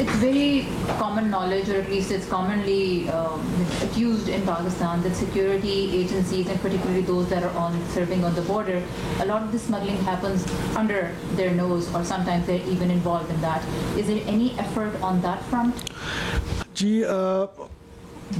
It's very common knowledge, or at least it's commonly accused in Pakistan, that security agencies, and particularly those that are serving on the border, a lot of the smuggling happens under their nose, or sometimes they're even involved in that. Is there any effort on that front?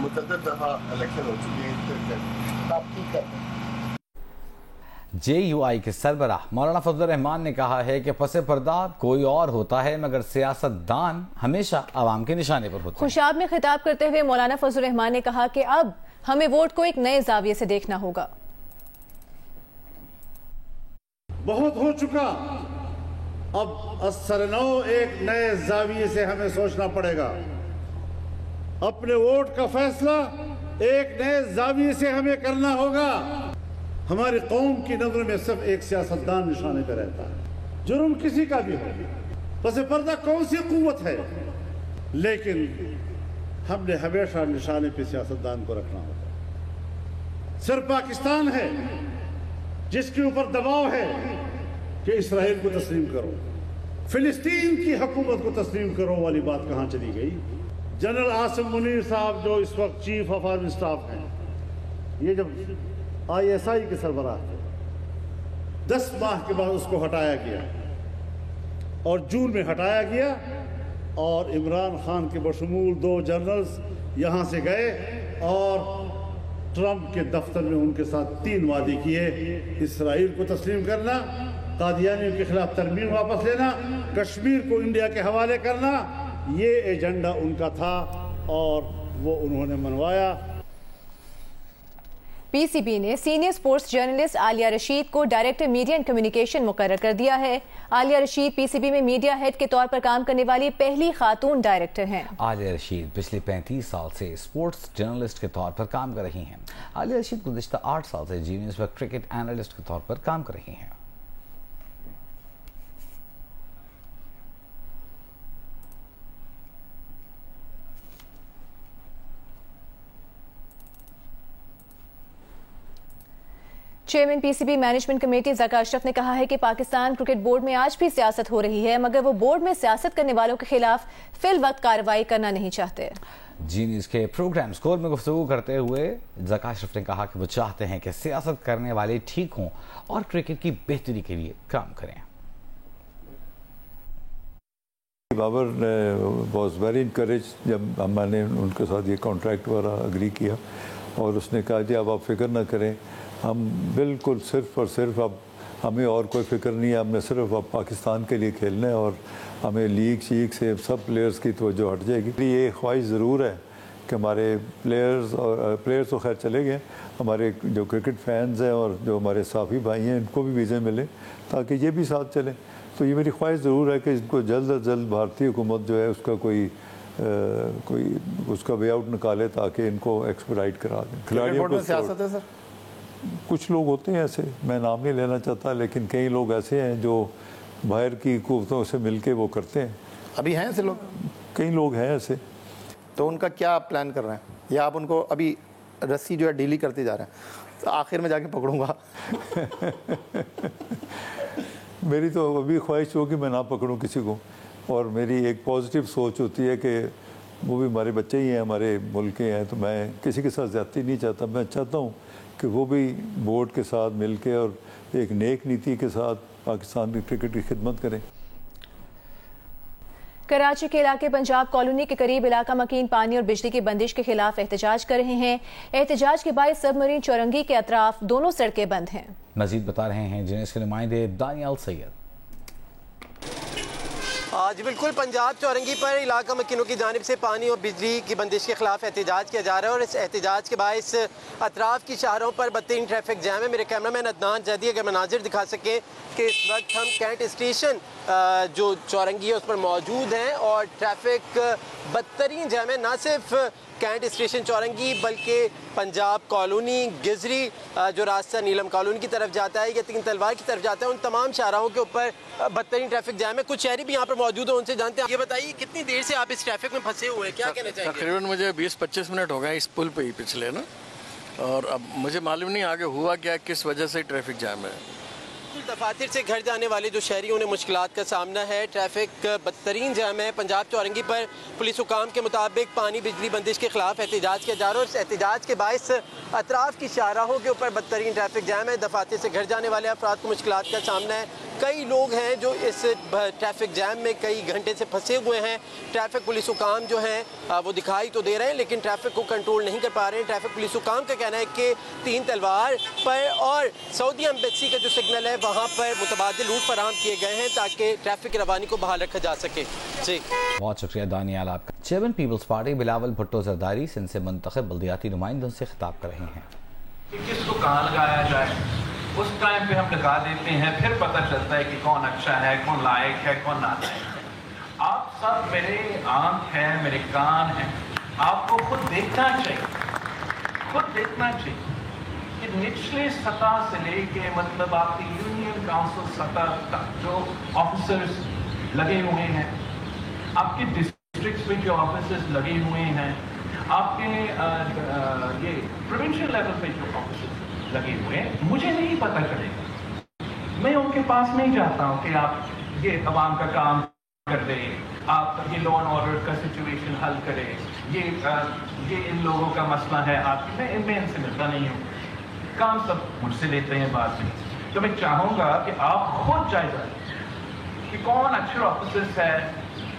متعدد دفعہ election ہو چکی ہے، آپ ٹھیک کرتے ہیں۔ JUI کے سربراہ مولانا فضل الرحمان نے کہا ہے کہ پس پردہ کوئی اور ہوتا ہے مگر سیاستدان ہمیشہ عوام کے نشانے پر ہوتے ہیں۔ خوشاب میں خطاب کرتے ہوئے مولانا فضل الرحمان نے کہا کہ اب ہمیں ووٹ کو ایک نئے زاویے سے دیکھنا ہوگا۔ بہت ہو چکا، اب اثر نو ایک نئے زاویے سے ہمیں سوچنا پڑے گا۔ اپنے ووٹ کا فیصلہ ایک نئے زاویے سے ہمیں کرنا ہوگا۔ ہماری قوم کی نظر میں صرف ایک سیاستدان نشانے پہ رہتا ہے، جرم کسی کا بھی ہو، پس پردہ کون سی قوت ہے، لیکن ہم نے ہمیشہ نشانے پہ سیاستدان کو رکھنا ہوگا۔ صرف پاکستان ہے جس کے اوپر دباؤ ہے کہ اسرائیل کو تسلیم کرو، فلسطین کی حکومت کو تسلیم کرو والی بات کہاں چلی گئی؟ جنرل عاصم منیر صاحب جو اس وقت چیف آف آرمی اسٹاف ہیں، یہ جب ISI کے سربراہ تھے، 10 ماہ کے بعد اس کو ہٹایا گیا اور جون میں ہٹایا گیا، اور عمران خان کے بشمول 2 جنرلز یہاں سے گئے اور ٹرمپ کے دفتر میں ان کے ساتھ 3 وعدے کیے: اسرائیل کو تسلیم کرنا، قادیانیوں کے خلاف ترمیم واپس لینا، کشمیر کو انڈیا کے حوالے کرنا۔ یہ ایجنڈا ان کا تھا اور وہ انہوں نے منوایا۔ PCB نے سینئر سپورٹس جرنلسٹ عالیہ رشید کو ڈائریکٹر میڈیا اینڈ کمیونیکیشن مقرر کر دیا ہے۔ عالیہ رشید PCB میں میڈیا ہیڈ کے طور پر کام کرنے والی پہلی خاتون ڈائریکٹر ہیں۔ عالیہ رشید پچھلے 35 سال سے سپورٹس جرنلسٹ کے طور پر کام کر رہی ہیں۔ عالیہ رشید گزشتہ 8 سال سے جی نیوز پر کرکٹ اینالسٹ کے طور پر کام کر رہی ہیں۔ Chairman PCB management committee Zaka Ashraf نے کہا ہے کہ پاکستان کرکٹ بورڈ میں آج بھی سیاست ہو رہی ہے، مگر وہ بورڈ میں سیاست کرنے والوں کے خلاف فی الوقت کارروائی کرنا نہیں چاہتے۔ جی نیوز کے پروگرام سکور میں گفتگو کرتے ہوئے ذکا اشرف نے کہا کہ وہ چاہتے ہیں کہ سیاست کرنے والے ٹھیک ہوں اور کرکٹ کی بہتری کے لیے کام کریں۔ بابر واز ویری انکریج جب میں نے ان کے ساتھ یہ کانٹریکٹ والا اگری کیا، اور اس نے کہا جی اب آپ فکر نہ کریں، ہم بالکل صرف اور صرف اب ہمیں اور کوئی فکر نہیں ہے، ہم نے صرف اب پاکستان کے لیے کھیلنا ہے اور ہمیں لیگ شیگ سے سب پلیئرز کی توجہ ہٹ جائے گی۔ یہ خواہش ضرور ہے کہ ہمارے پلیئرز تو خیر چلے گئے، ہمارے جو کرکٹ فینز ہیں اور جو ہمارے صحافی بھائی ہیں ان کو بھی ویزے ملیں تاکہ یہ بھی ساتھ چلیں۔ تو یہ میری خواہش ضرور ہے کہ ان کو جلد از جلد بھارتی حکومت جو ہے اس کا کوئی اس کا وے آؤٹ نکالے تاکہ ان کو ایکسپیڈائٹ کرا دیں۔ کھلاڑیوں کو سیاست ہے سر، کچھ لوگ ہوتے ہیں ایسے، میں نام نہیں لینا چاہتا، لیکن کئی لوگ ایسے ہیں جو باہر کی قوتوں سے مل کے وہ کرتے ہیں۔ ابھی ہیں ایسے لوگ؟ کئی لوگ ہیں ایسے۔ تو ان کا کیا پلان کر رہے ہیں، یا آپ ان کو ابھی رسی جو ہے ڈھیلی کرتے جا رہے ہیں؟ تو آخر میں جا کے پکڑوں گا۔ میری تو ابھی خواہش ہو کہ میں نہ پکڑوں کسی کو، اور میری ایک پازیٹیو سوچ ہوتی ہے کہ وہ بھی ہمارے بچے ہی ہیں، ہمارے ملک کے ہیں، تو میں کسی کے ساتھ زیادتی نہیں چاہتا۔ میں چاہتا ہوں کہ وہ بھی بورڈ کے ساتھ مل کے اور ایک نیک نیتی کے ساتھ پاکستان کی کرکٹ کی خدمت کریں۔ کراچی کے علاقے پنجاب کالونی کے قریب علاقہ مکین پانی اور بجلی کی بندش کے خلاف احتجاج کر رہے ہیں۔ احتجاج کے باعث سب مرین چورنگی کے اطراف دونوں سڑکیں بند ہیں۔ مزید بتا رہے ہیں جنیس کے نمائندے دانیال سید۔ جی بالکل، پنجاب چورنگی پر علاقہ مکینوں کی جانب سے پانی اور بجلی کی بندش کے خلاف احتجاج کیا جا رہا ہے، اور اس احتجاج کے باعث اطراف کی شہروں پر بدترین ٹریفک جام ہے۔ میرے کیمرہ مین عدنان زیدی اگر مناظر دکھا سکیں کہ اس وقت ہم کینٹ اسٹیشن جو چورنگی ہے اس پر موجود ہیں، اور ٹریفک بدترین جام ہے، نہ صرف کینٹ اسٹیشن چورنگی بلکہ پنجاب کالونی، گزری جو راستہ نیلم کالونی کی طرف جاتا ہے یا تین تلوار کی طرف جاتا ہے، ان تمام شاہراہوں کے اوپر بدترین ٹریفک جام ہے۔ کچھ شہری بھی یہاں پر موجود ہیں، ان سے جانتے ہیں۔ یہ بتائیے کتنی دیر سے آپ اس ٹریفک میں پھنسے ہوئے ہیں، کیا کہنا چاہیں گے؟ تقریباً مجھے 20-25 منٹ ہو گئے اس پل پہ ہی پچھلے نا، اور اب مجھے معلوم نہیں آگے ہوا کیا، کس وجہ سے ٹریفک جام ہے۔ دفاتر سے گھر جانے والے جو شہری انہیں مشکلات کا سامنا ہے. ٹریفک بدترین جام ہے. پنجاب چورنگی پر پولیس حکام کے مطابق پانی بجلی بندش کے خلاف احتجاج کیا جا رہا ہے اور اس احتجاج کے باعث اطراف کی شاہراہوں کے اوپر بدترین ٹریفک جام ہے. دفاتر سے گھر جانے والے افراد کو مشکلات کا سامنا ہے. کئی لوگ ہیں جو اس ٹریفک جام میں کئی گھنٹے سے پھنسے ہوئے ہیں. ٹریفک پولیس حکام جو ہیں وہ دکھائی تو دے رہے ہیں لیکن ٹریفک کو کنٹرول نہیں کر پا رہے ہیں. ٹریفک پولیس حکام کا کہنا ہے کہ 3 تلوار پر اور سعودی ایمبیسی کا جو سگنل ہے وہاں پر متبادل روٹ فراہم کیے گئے ہیں تاکہ ٹریفک کی روانی کو بحال رکھا جا سکے. جی بہت شکریہ دانیال آپ کا. چیئرمین پیپلز پارٹی بلاول بھٹو زرداری سندھ سے منتخب بلدیاتی نمائندوں سے خطاب کر رہے ہیں. کس کو کہاں لگایا جائے اس ٹائم پہ ہم لگا دیتے ہیں, پھر پتہ چلتا ہے کہ کون اچھا ہے, کون لائق ہے, کون نالائق ہے. آپ سب میرے آنکھ ہیں, میرے کان ہیں, آپ کو خود دیکھنا چاہیے کہ نچلے سطح سے لے کے مطلب آپ کی یونین کاؤنسل سطح تک جو آفیسرز لگے ہوئے ہیں, آپ کے ڈسٹرکٹس میں جو آفیسرز لگے ہوئے ہیں, آپ کے یہ پروونشل لیول پہ جو آفیسرز لگے ہوئے ہیں, مجھے نہیں پتہ چلے گا. میں ان کے پاس نہیں جاتا ہوں کہ آپ یہ عوام کا کام کر دیں, آپ یہ لا اینڈ آرڈر کا سچویشن حل کریں, یہ ان لوگوں کا مسئلہ ہے آپ کی. میں ان سے ملتا نہیں ہوں, کام سب مجھ سے لیتے ہیں بعد میں. تو میں چاہوں گا کہ آپ خود جائزہ لیں کہ کون اچھے آفیسرز ہے,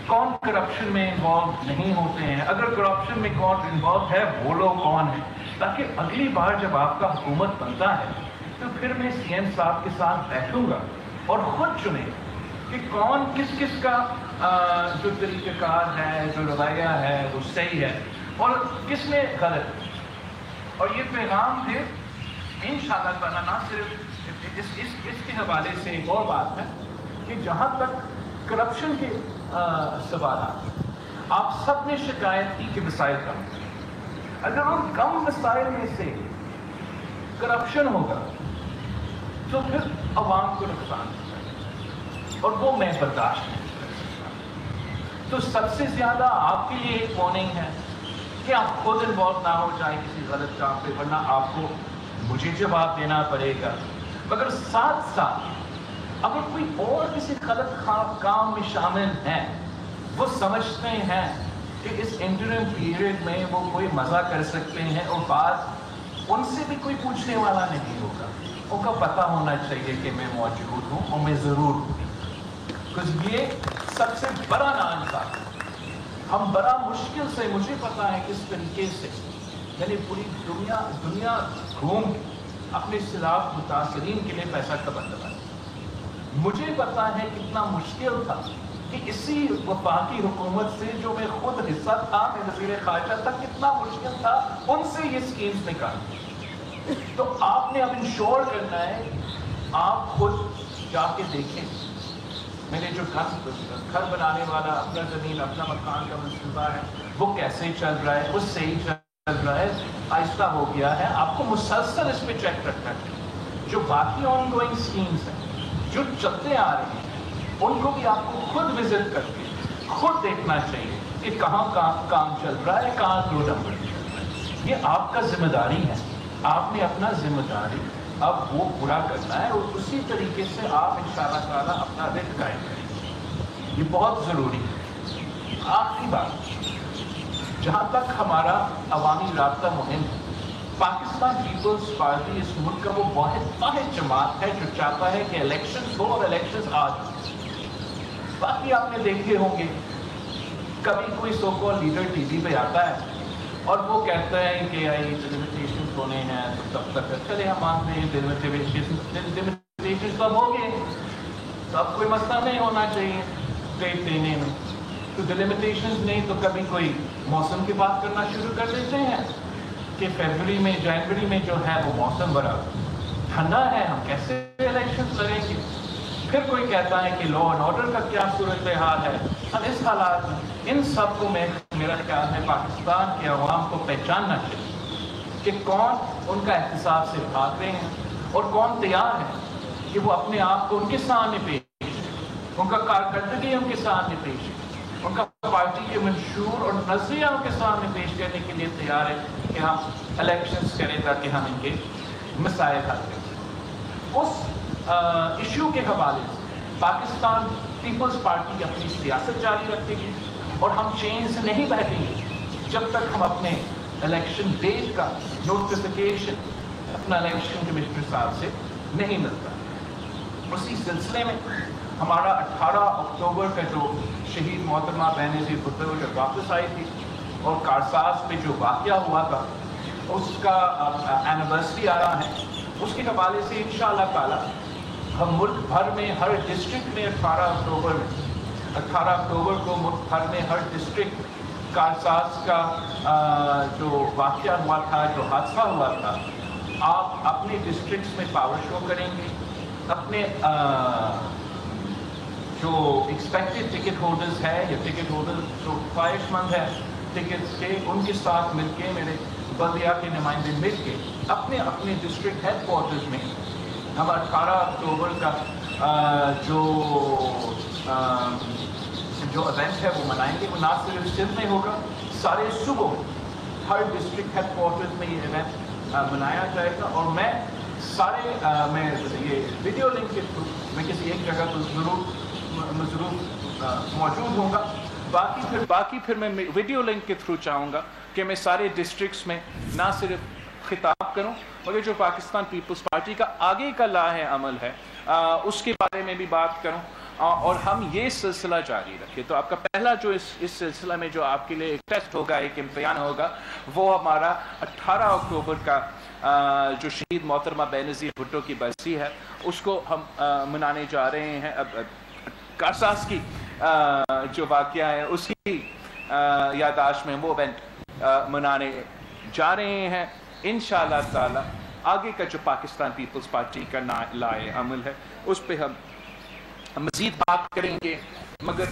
کون کرپشن میں انوالو نہیں ہوتے ہیں, اگر کرپشن میں کون انوالو ہے وہ لوگ کون ہیں, تاکہ اگلی بار جب آپ کا حکومت بنتا ہے تو پھر میں سی ایم صاحب کے ساتھ بیٹھوں گا اور خود چنیں کہ کون کس کا جو طریقہ کار ہے, جو رویہ ہے وہ صحیح ہے اور کس میں غلط. اور یہ پیغام پھر انشاءاللہ تعالیٰ نہ صرف اس کے حوالے سے ایک اور بات ہے کہ جہاں تک کرپشن کے سوالات, آپ سب نے شکایت کی کہ مسائل کم, اگر ان کم مسائل میں سے کرپشن ہوگا تو پھر عوام کو نقصان ہوگا اور وہ میں برداشت نہیں کر سکتا. تو سب سے زیادہ آپ کے لیے ایک وارننگ ہے کہ آپ خود انوالو نہ ہو جائیں کسی غلط کام پہ, ورنہ آپ کو مجھے جواب دینا پڑے گا. مگر ساتھ ساتھ اگر کوئی اور کسی غلط کام میں شامل ہیں, وہ سمجھتے ہیں کہ اس انٹرم پیریڈ میں وہ کوئی مزہ کر سکتے ہیں اور بعد ان سے بھی کوئی پوچھنے والا نہیں ہوگا, ان کا پتہ ہونا چاہیے کہ میں موجود ہوں اور میں ضرور ہوں. کیونکہ یہ سب سے بڑا ناانصاف ہے. ہم بڑا مشکل سے, مجھے پتا ہے کس طریقے سے میں نے پوری دنیا گھوم اپنے خلاف متاثرین کے لیے پیسہ قبض لگایا. مجھے پتا ہے کتنا مشکل تھا کہ اسی وفاقی حکومت سے جو میں خود حصہ تھا, میں وزیر خارجہ تک, کتنا مشکل تھا ان سے یہ اسکیمز نکالنا. تو آپ نے اب انشور کرنا ہے, آپ خود جا کے دیکھیں. میرے جو گھر بنانے والا اپنا زمین اپنا مکان کا منصوبہ ہے وہ کیسے چل رہا ہے, وہ صحیح چل رہا ہے, آہستہ ہو گیا ہے. آپ کو مسلسل اس پہ چیک رکھنا چاہیے. جو باقی آن گوئنگ اسکیمز ہیں جو چلتے آ رہے ہیں ان کو بھی آپ کو خود وزٹ کر کے خود دیکھنا چاہیے کہ کہاں کام چل رہا ہے, کہاں دو نمبر چل رہا ہے. یہ آپ کا ذمہ داری ہے, آپ نے اپنا ذمہ داری اب وہ پورا کرنا ہے اور اسی طریقے سے آپ انشاءاللہ تعالیٰ اپنا رزق قائم کریں. یہ بہت ضروری ہے. آخری بات, جہاں تک ہمارا عوامی رابطہ مہم ہے, پاکستان پیپلز پارٹی اس ملک کا وہ واحد جماعت ہے جو چاہتا ہے کہ الیکشنز ہو اور الیکشنز آ جائیں. باقی آپ نے دیکھے ہوں گے کبھی کوئی سو کال لیڈر ٹی وی پہ آتا ہے اور وہ کہتا ہے کہ ڈیلیمیٹیشنز ہونے ہیں تو تب تک چلے ہم مانتے ہیں ڈیلیمیٹیشنز کب ہو گئے تو اب کوئی مسئلہ نہیں ہونا چاہیے ریٹ دینے میں. تو ڈیلیمیٹیشنز نہیں تو کبھی کوئی موسم کی بات کرنا شروع کر دیتے ہیں کہ فیبرری میں جنوری میں جو ہے وہ موسم بڑا ٹھنڈا ہے, ہم کیسے الیکشنز لڑیں گے. پھر کوئی کہتا ہے کہ لا اینڈ آرڈر کا کیا صورتحال ہے. اب اس حالات میں ان سب کو میرا خیال ہے پاکستان کے عوام کو پہچاننا چاہیے کہ کون ان کا احتساب سے بھاگ رہے ہیں اور کون تیار ہے کہ وہ اپنے آپ کو ان کے سامنے پیش کرے, ان کا کارکردگی ان کے سامنے پیش کرے, ان کا پارٹی کے منشور اور نظریہ ان کے سامنے پیش کرنے کے لیے تیار ہے کہ ہم الیکشنز کریں تاکہ ہم ان کے مسائل حل کریں. اس ایشو کے حوالے سے پاکستان پیپلز پارٹی اپنی سیاست جاری رکھے گی اور ہم چین سے نہیں بیٹھیں گے جب تک ہم اپنے الیکشن ڈیٹ کا نوٹیفیکیشن اپنا الیکشن کمشنر صاحب سے نہیں ملتا. اسی سلسلے میں ہمارا 18 اکتوبر کا جو شہید محترمہ بینظیر بھٹو جب واپس آئی تھی اور کارساز پہ جو واقعہ ہوا تھا اس کا اینیورسری آ رہا ہے, اس کے حوالے سے انشاءاللہ تعالی ہم ملک بھر میں ہر ڈسٹرکٹ میں 18 اکتوبر کو ملک بھر میں ہر ڈسٹرکٹ کارساز کا جو واقعہ ہوا تھا, جو حادثہ ہوا تھا, آپ اپنے ڈسٹرکٹس میں پاور شو کریں گے. اپنے جو ایکسپیکٹڈ ٹکٹ ہولڈرز ہے یا ٹکٹ ہولڈر جو خواہش مند ہے ٹکٹس کے, ان کے ساتھ مل کے, میرے بلدیہ کے نمائندے مل کے اپنے اپنے ڈسٹرکٹ ہیڈ کوارٹرز میں ہم 18 اکتوبر کا جو ایونٹ ہے وہ منائیں گے. وہ نہ صرف سندھ میں ہوگا, سارے صوبوں ہر ڈسٹرکٹ ہیڈ کوارٹرز میں یہ ایونٹ منایا جائے گا. اور میں سارے میں یہ ویڈیو لنک کے تھرو میں کسی ایک جگہ تو ضرور موجود ہوں گا. باقی پھر میں ویڈیو لنک کے تھرو چاہوں گا کہ میں سارے ڈسٹرکٹس میں نہ صرف خطاب کروں مگر جو پاکستان پیپلز پارٹی کا آگے کا لاہ عمل ہے اس کے بارے میں بھی بات کروں اور ہم یہ سلسلہ جاری رکھیں. تو آپ کا پہلا جو اس سلسلہ میں جو آپ کے لیے ایک ٹیسٹ ہوگا, ایک امتحان ہوگا, وہ ہمارا 18 اکتوبر کا جو شہید محترمہ بینظیر بھٹو کی برسی ہے اس کو ہم منانے جا رہے ہیں. اب کارساز کی جو واقعہ ہے اس کی یادداشت میں وہ ایونٹ منانے جا رہے ہیں. انشاءاللہ تعالی آگے کا جو پاکستان پیپلز پارٹی کا لائے عمل ہے اس پہ ہم مزید بات کریں گے. مگر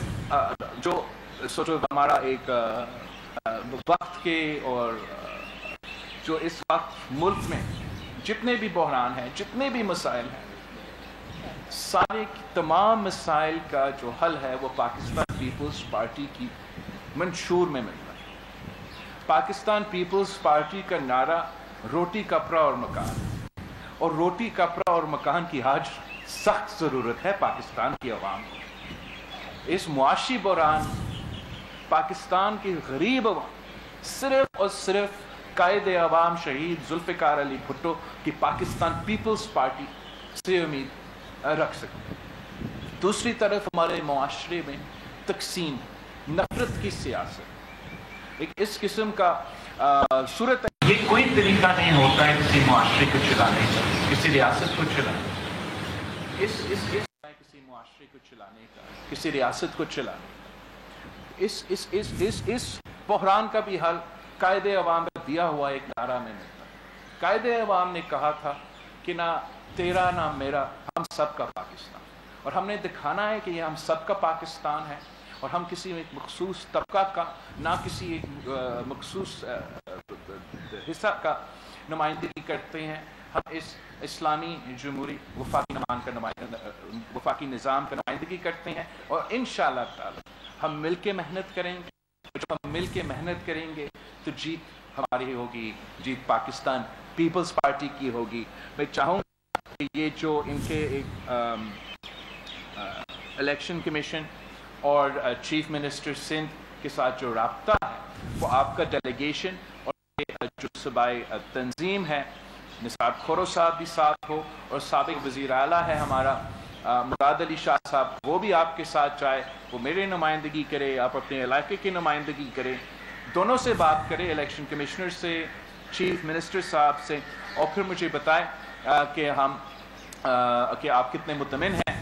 جو سوچو ہمارا ایک وقت کے اور جو اس وقت ملک میں جتنے بھی بحران ہیں, جتنے بھی مسائل ہیں, سارے تمام مسائل کا جو حل ہے وہ پاکستان پیپلز پارٹی کی منشور میں ملتا ہے. پاکستان پیپلز پارٹی کا نعرہ روٹی کپڑا اور مکان, اور روٹی کپڑا اور مکان کی آج سخت ضرورت ہے پاکستان کی عوام کو. اس معاشی بحران پاکستان کی غریب عوام صرف اور صرف قائد عوام شہید ذوالفقار علی بھٹو کی پاکستان پیپلز پارٹی سے امید رکھ سکتے. دوسری طرف ہمارے معاشرے میں تقسیم, نفرت کی سیاست ایک اس قسم کا صورت ہے. یہ کوئی طریقہ نہیں ہوتا ہے کسی معاشرے کو چلانے کا, کسی ریاست کو چلانے کا, کسی معاشرے کو چلانے کا, کسی ریاست کو چلانے کا. اس بحران کا بھی حل قائد عوام کا دیا ہوا ایک نعرہ میں ملتا ہے. قائد عوام نے کہا تھا کہ نہ تیرا نہ میرا, ہم سب کا پاکستان. اور ہم نے دکھانا ہے کہ یہ ہم سب کا پاکستان ہے اور ہم کسی ایک مخصوص طبقہ کا, نہ کسی ایک مخصوص حصہ کا نمائندگی کرتے ہیں. ہم اس اسلامی جمہوری وفاقی نظام کا نمائندگی کرتے ہیں اور انشاءاللہ تعالی ہم مل کے محنت کریں گے. جب ہم مل کے محنت کریں گے تو جیت ہماری ہوگی, جیت پاکستان پیپلز پارٹی کی ہوگی. میں چاہوں گا کہ یہ جو ان کے ایک الیکشن کمیشن اور چیف منسٹر سندھ کے ساتھ جو رابطہ ہے وہ آپ کا ڈیلیگیشن اور جو صوبائی تنظیم ہے, نثار کھورو صاحب بھی ساتھ ہو اور سابق وزیر اعلیٰ ہے ہمارا مراد علی شاہ صاحب, وہ بھی آپ کے ساتھ جائے, وہ میرے نمائندگی کرے, آپ اپنے علاقے کی نمائندگی کرے, دونوں سے بات کرے, الیکشن کمشنر سے, چیف منسٹر صاحب سے, اور پھر مجھے بتائیں کہ آپ کتنے مطمئن ہیں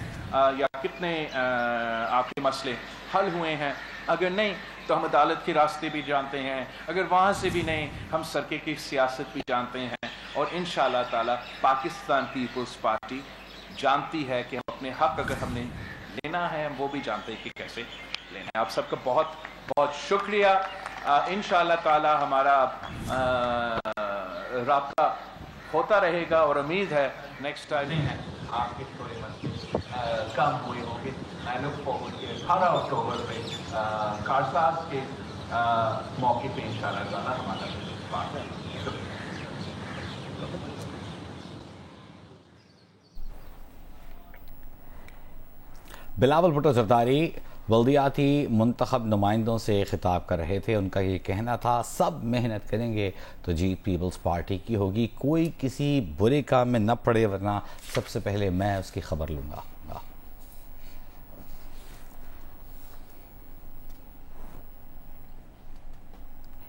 یا کتنے آپ کے مسئلے حل ہوئے ہیں. اگر نہیں تو ہم عدالت کے راستے بھی جانتے ہیں, اگر وہاں سے بھی نہیں ہم سرکے کی سیاست بھی جانتے ہیں. اور انشاءاللہ تعالی پاکستان پیپلز پارٹی جانتی ہے کہ ہم اپنے حق اگر ہم نے لینا ہے وہ بھی جانتے ہیں کہ کیسے لینا ہے. آپ سب کا بہت بہت شکریہ. انشاءاللہ تعالی ہمارا رابطہ ہوتا رہے گا اور امید ہے نیکسٹ ٹائم ہے آپ کے تھوڑے کم ہوئے ہوں گے. میں لک فارورڈ کہ 18 اکتوبر پہ کارساز کے موقع پہ انشاءاللہ تعالی ہمارا بات ہے. بلاول بھٹو زرداری بلدیاتی منتخب نمائندوں سے خطاب کر رہے تھے. ان کا یہ کہنا تھا سب محنت کریں گے تو جیت پیپلز پارٹی کی ہوگی, کوئی کسی برے کام میں نہ پڑے ورنہ سب سے پہلے میں اس کی خبر لوں گا.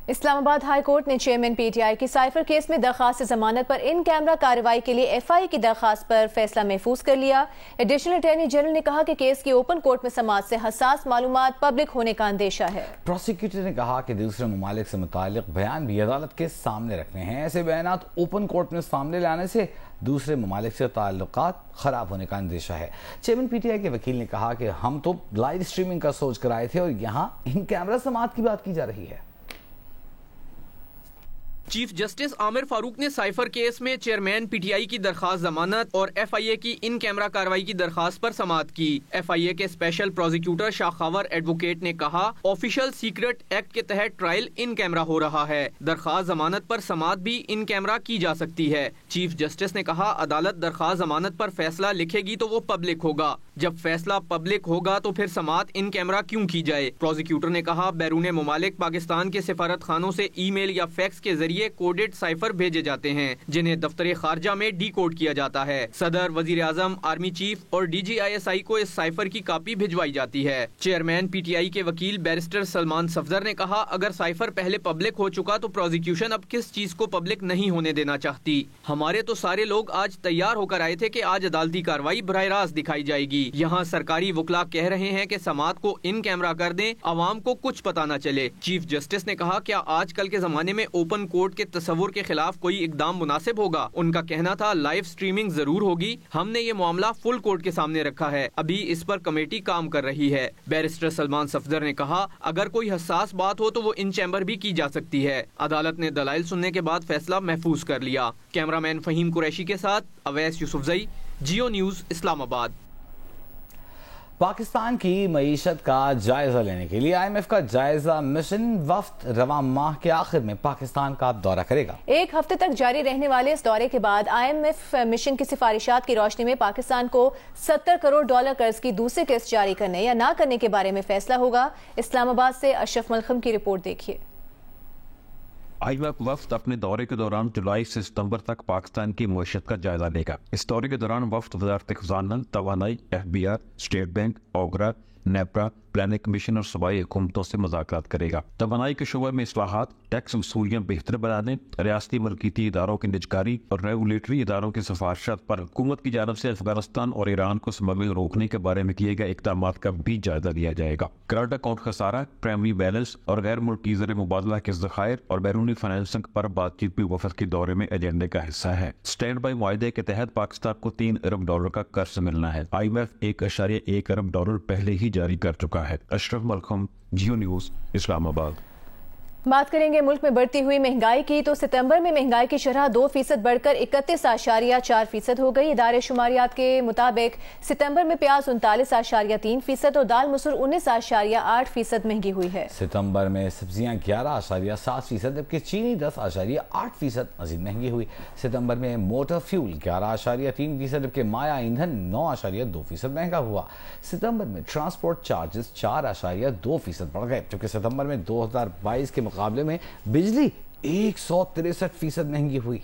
اسلام آباد ہائی کورٹ نے چیئرمین پی ٹی آئی کی سائفر کیس میں درخواست ضمانت پر ان کیمرہ کارروائی کے لیے ایف آئی کی درخواست پر فیصلہ محفوظ کر لیا. ایڈیشنل اٹارنی جنرل نے کہا کہ کیس کی اوپن کورٹ میں سماعت سے حساس معلومات پبلک ہونے کا اندیشہ ہے. پروسیکیوٹر نے کہا کہ دوسرے ممالک سے متعلق بیان بھی عدالت کے سامنے رکھنے ہیں. ایسے بیانات اوپن کورٹ میں سامنے لانے سے دوسرے ممالک سے تعلقات خراب ہونے کا اندیشہ ہے. چیئرمین پی ٹی آئی کے وکیل نے کہا کہ ہم تو لائیو اسٹریمنگ کا سوچ کر آئے تھے اور یہاں ان کیمرہ سماعت کی بات کی جا رہی ہے. چیف جسٹس عامر فاروق نے سائفر کیس میں چیئرمین پی ٹی آئی کی درخواست ضمانت اور ایف آئی اے کی ان کیمرہ کارروائی کی درخواست پر سماعت کی. ایف آئی اے کے اسپیشل پروزیکیوٹر شاخاور ایڈوکیٹ نے کہا آفیشل سیکرٹ ایکٹ کے تحت ٹرائل ان کیمرہ ہو رہا ہے, درخواست ضمانت پر سماعت بھی ان کیمرہ کی جا سکتی ہے. چیف جسٹس نے کہا عدالت درخواست ضمانت پر فیصلہ لکھے گی تو وہ پبلک ہوگا, جب فیصلہ پبلک ہوگا تو پھر سماعت ان کیمرہ کیوں کی جائے. پروزیکیوٹر نے کہا بیرون ممالک پاکستان کے سفارت خانوں سے ای میل یا فیکس کے ذریعے کوڈڈ سائفر بھیجے جاتے ہیں جنہیں دفتر خارجہ میں ڈی کوڈ کیا جاتا ہے. صدر, وزیر اعظم, آرمی چیف اور D G I S I کو اس سائفر کی کاپی بھجوائی جاتی ہے. چیئرمین پی ٹی آئی کے وکیل بیرسٹر سلمان صفدر نے کہا اگر سائفر پہلے پبلک ہو چکا تو پروزیکیوشن اب کس چیز کو پبلک نہیں ہونے دینا چاہتی. ہمارے تو سارے لوگ آج تیار ہو کر آئے تھے کہ آج عدالتی کارروائی براہ راست دکھائی جائے گی. یہاں سرکاری وکلا کہہ رہے ہیں کہ سماعت کو ان کیمرہ کر دیں, عوام کو کچھ پتہ نہ چلے. چیف جسٹس نے کہا کیا آج کل کے زمانے میں اوپن کورٹ کے تصور کے خلاف کوئی اقدام مناسب ہوگا. ان کا کہنا تھا لائیو سٹریمنگ ضرور ہوگی, ہم نے یہ معاملہ فل کورٹ کے سامنے رکھا ہے, ابھی اس پر کمیٹی کام کر رہی ہے. بیرسٹر سلمان صفدر نے کہا اگر کوئی حساس بات ہو تو وہ ان چیمبر بھی کی جا سکتی ہے. عدالت نے دلائل سننے کے بعد فیصلہ محفوظ کر لیا. کیمرہ مین فہیم قریشی کے ساتھ اویس یوسفزئی, جیو نیوز, اسلام آباد. پاکستان کی معیشت کا جائزہ لینے کے لیے آئی ایم ایف کا جائزہ مشن وفد رواں ماہ کے آخر میں پاکستان کا دورہ کرے گا. ایک ہفتے تک جاری رہنے والے اس دورے کے بعد آئی ایم ایف مشن کی سفارشات کی روشنی میں پاکستان کو $70 کروڑ قرض کی دوسری قسط جاری کرنے یا نہ کرنے کے بارے میں فیصلہ ہوگا. اسلام آباد سے اشرف ملخم کی رپورٹ دیکھیے. آئی ایم ایف وفد اپنے دورے کے دوران جولائی سے ستمبر تک پاکستان کی معیشت کا جائزہ لے گا. اس دورے کے دوران وفد وزارت خزانہ, توانائی, F B R, State Bank, OGRA, NEPRA, planning commission اور صوبائی حکومتوں سے مذاکرات کرے گا. توانائی کے شعبے میں اصلاحات, ٹیکس وصولیاں بہتر بنانے, ریاستی ملکیتی اداروں کی نجکاری اور ریگولیٹری اداروں کی سفارشات پر حکومت کی جانب سے افغانستان اور ایران کو اسمگلنگ روکنے کے بارے میں کیے گئے اقدامات کا بھی جائزہ لیا جائے گا. کرنٹ اکاؤنٹ خسارہ, پرائمری بیلنس اور غیر ملکی زر مبادلہ کے ذخائر اور بیرونی فائنانسنگ پر بات چیت بھی وفد کے دورے میں ایجنڈے کا حصہ ہے. اسٹینڈ بائی معاہدے کے تحت پاکستان کو $3 ارب کا قرض ملنا ہے. آئی ایم ایف $1.1 ارب پہلے ہی جاری کر چکا ہے. اشرف ملخم, جیو نیوز, اسلام آباد. بات کریں گے ملک میں بڑھتی ہوئی مہنگائی کی تو ستمبر میں مہنگائی کی شرح 2% بڑھ کر 31.4% ہو گئی. ادارے شماریات کے مطابق ستمبر میں پیاز 39.3% اور دال مسر 19.8% مہنگی ہوئی ہے. ستمبر میں سبزیاں 11.7% جبکہ چینی 10.8% مزید مہنگی ہوئی. ستمبر میں موٹر فیول 11.3% جبکہ مائع ایندھن 9.2% مہنگا ہوا. ستمبر میں ٹرانسپورٹ چارجز 4.2% بڑھ گئے جبکہ ستمبر میں 2022 کے مقابلے میں بجلی 163% مہنگی ہوئی.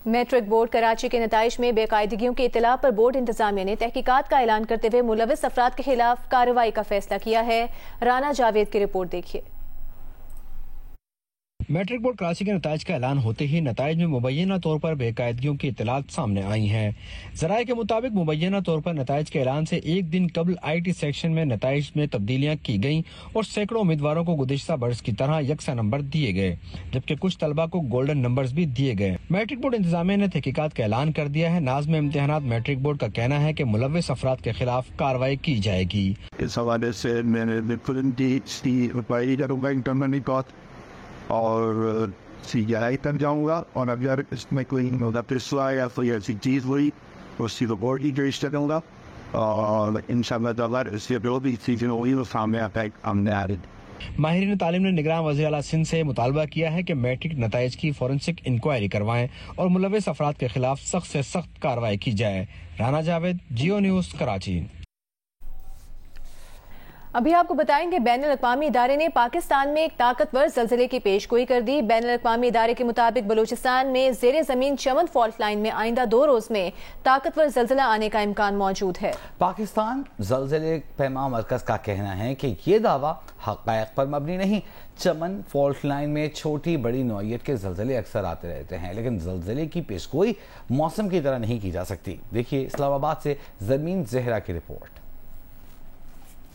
میٹرک بورڈ کراچی کے نتائج میں بے قاعدگیوں کی اطلاع پر بورڈ انتظامیہ نے تحقیقات کا اعلان کرتے ہوئے ملوث افراد کے خلاف کارروائی کا فیصلہ کیا ہے. رانا جاوید کی رپورٹ دیکھیے. میٹرک بورڈ کراچی کے نتائج کا اعلان ہوتے ہی نتائج میں مبینہ طور پر بے قاعدگیوں کی اطلاعات سامنے آئی ہیں. ذرائع کے مطابق مبینہ طور پر نتائج کے اعلان سے ایک دن قبل آئی ٹی سیکشن میں نتائج میں تبدیلیاں کی گئیں اور سینکڑوں امیدواروں کو گزشتہ برس کی طرح یکساں نمبر دیے گئے جبکہ کچھ طلبہ کو گولڈن نمبرز بھی دیے گئے. میٹرک بورڈ انتظامیہ نے تحقیقات کا اعلان کر دیا ہے. ناظم امتحانات میٹرک بورڈ کا کہنا ہے کہ ملوث افراد کے خلاف کارروائی کی جائے گی. اس حوالے سے میں نے اور CJI تک جاؤں گا اور اگر اس میں کوئی فیصلہ یا کوئی ایسی چیز ہوئی تو اسی کو بورڈ کی رجسٹر کروں گا اور ان شاء اللہ تعالیٰ اس سے جو بھی چیزیں ہوئی وہ سامنے آتا ہے. ماہرین تعلیم نے نگراں وزیر اعلیٰ سندھ سے مطالبہ کیا ہے کہ میٹرک نتائج کی فورنسک انکوائری کروائیں اور ملوث افراد کے خلاف سخت سے سخت کارروائی کی جائے۔ رانا جاوید، جیو نیوز، کراچی۔ ابھی آپ کو بتائیں گے بین الاقوامی ادارے نے پاکستان میں ایک طاقتور زلزلے کی پیش گوئی کر دی۔ بین الاقوامی ادارے کے مطابق بلوچستان میں زیر زمین چمن فالٹ لائن میں آئندہ 2 روز میں طاقتور زلزلہ آنے کا امکان موجود ہے۔ پاکستان زلزلے پیما مرکز کا کہنا ہے کہ یہ دعویٰ حقائق پر مبنی نہیں۔ چمن فالٹ لائن میں چھوٹی بڑی نوعیت کے زلزلے اکثر آتے رہتے ہیں، لیکن زلزلے کی پیش گوئی موسم کی طرح نہیں کی جا سکتی۔ دیکھیے اسلام آباد سے زرمین زہرا کی رپورٹ۔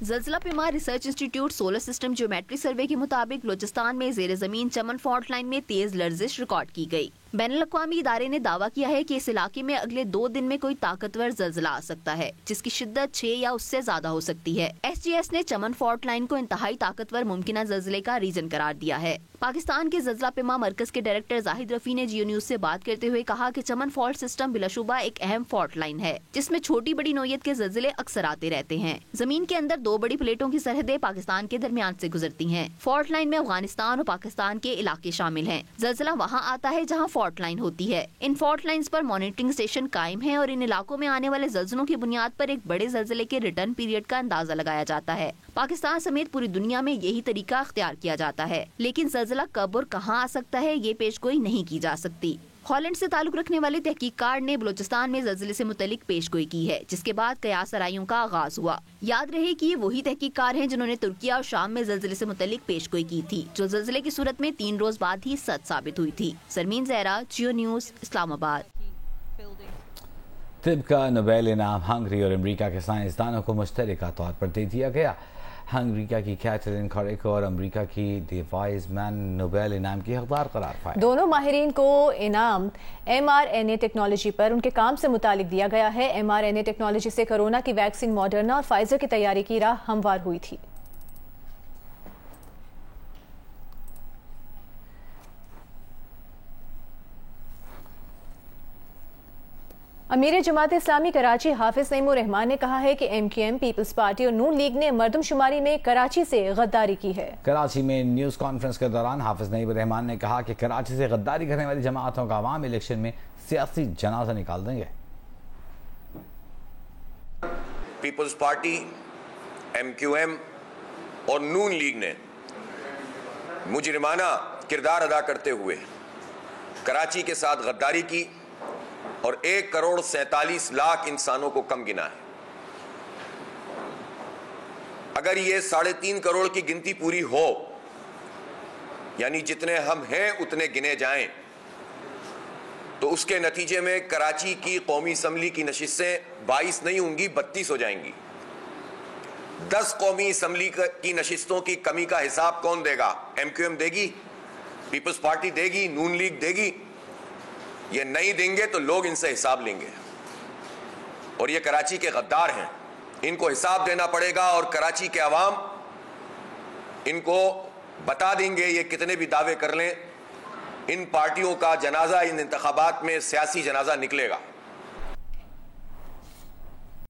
زلزلہ پیما research institute solar system geometry survey کے مطابق بلوچستان میں زیر زمین چمن فالٹ لائن میں تیز لرزش ریکارڈ کی گئی۔ بین الاقوامی ادارے نے دعویٰ کیا ہے کہ اس علاقے میں اگلے 2 دن میں کوئی طاقتور زلزلہ آ سکتا ہے، جس کی شدت 6 یا اس سے زیادہ ہو سکتی ہے۔ ایس جی ایس نے چمن فالٹ لائن کو انتہائی طاقتور ممکنہ زلزلے کا ریجن قرار دیا ہے۔ پاکستان کے زلزلہ پیما مرکز کے ڈائریکٹر زاہد رفیع نے جیو نیوز سے بات کرتے ہوئے کہا کہ چمن فالٹ سسٹم بلا شبہ ایک اہم فالٹ لائن ہے، جس میں چھوٹی بڑی نوعیت کے زلزلے اکثر آتے رہتے ہیں۔ زمین کے اندر 2 بڑی پلیٹوں کی سرحدیں پاکستان کے درمیان سے گزرتی ہیں۔ فالٹ لائن میں افغانستان اور پاکستان کے علاقے شامل ہیں۔ زلزلہ وہاں آتا ہے جہاں فالٹ لائن ہوتی ہے۔ ان فالٹ لائنز پر مانیٹرنگ اسٹیشن قائم ہیں اور ان علاقوں میں آنے والے زلزلوں کی بنیاد پر ایک بڑے زلزلے کے ریٹرن پیریڈ کا اندازہ لگایا جاتا ہے۔ پاکستان سمیت پوری دنیا میں یہی طریقہ اختیار کیا جاتا ہے، لیکن زلزلہ کب اور کہاں آ سکتا ہے یہ پیش گوئی نہیں کی جا سکتی۔ ہالینڈ سے تعلق رکھنے والے تحقیق کار نے بلوچستان میں زلزلے سے متعلق پیش گوئی کی ہے، جس کے بعد قیاس آرائیوں کا آغاز ہوا۔ یاد رہے کہ یہ وہی تحقیق کار ہیں جنہوں نے ترکیہ اور شام میں زلزلے سے متعلق پیش گوئی کی تھی، جو زلزلے کی صورت میں 3 روز بعد ہی سچ ثابت ہوئی تھی۔ سرمین زہرا، جیو نیوز، اسلام آباد۔ طب کا نوبیل انعام ہنگری اور امریکہ کے سائنسدانوں کو مشترکہ طور پر دے دیا گیا۔ ہنگری کی کیتھرین کاریکو اور امریکہ کی دی وائز مین نوبیل انعام کی حقدار قرار پائے۔ دونوں ماہرین کو انعام mRNA ٹیکنالوجی پر ان کے کام سے متعلق دیا گیا ہے۔ mRNA ٹیکنالوجی سے کورونا کی ویکسین ماڈرنا اور فائزر کی تیاری کی راہ ہموار ہوئی تھی۔ امیر جماعت اسلامی کراچی حافظ نعیم الرحمان نے کہا ہے کہ MQM پیپلز پارٹی اور نون لیگ نے مردم شماری میں کراچی سے غداری کی ہے۔ کراچی میں نیوز کانفرنس کے دوران حافظ نعیم الرحمان نے کہا کہ کراچی سے غداری کرنے والی جماعتوں کا عوام الیکشن میں سیاسی جنازہ نکال دیں گے۔ پیپلز پارٹی، MQM اور نون لیگ نے مجرمانہ کردار ادا کرتے ہوئے کراچی کے ساتھ غداری کی اور 1,47,00,000 انسانوں کو کم گنا ہے۔ اگر یہ 3.5 کروڑ کی گنتی پوری ہو، یعنی جتنے ہم ہیں اتنے گنے جائیں، تو اس کے نتیجے میں کراچی کی قومی اسمبلی کی نشستیں 22 نہیں ہوں گی، 32 ہو جائیں گی۔ 10 قومی اسمبلی کی نشستوں کی کمی کا حساب کون دے گا؟ MQM دے گی، پیپلز پارٹی دے گی، نون لیگ دے گی؟ یہ نہیں دیں گے تو لوگ ان سے حساب لیں گے، اور یہ کراچی کے غدار ہیں، ان کو حساب دینا پڑے گا، اور کراچی کے عوام ان کو بتا دیں گے۔ یہ کتنے بھی دعوے کر لیں، ان پارٹیوں کا جنازہ ان انتخابات میں سیاسی جنازہ نکلے گا۔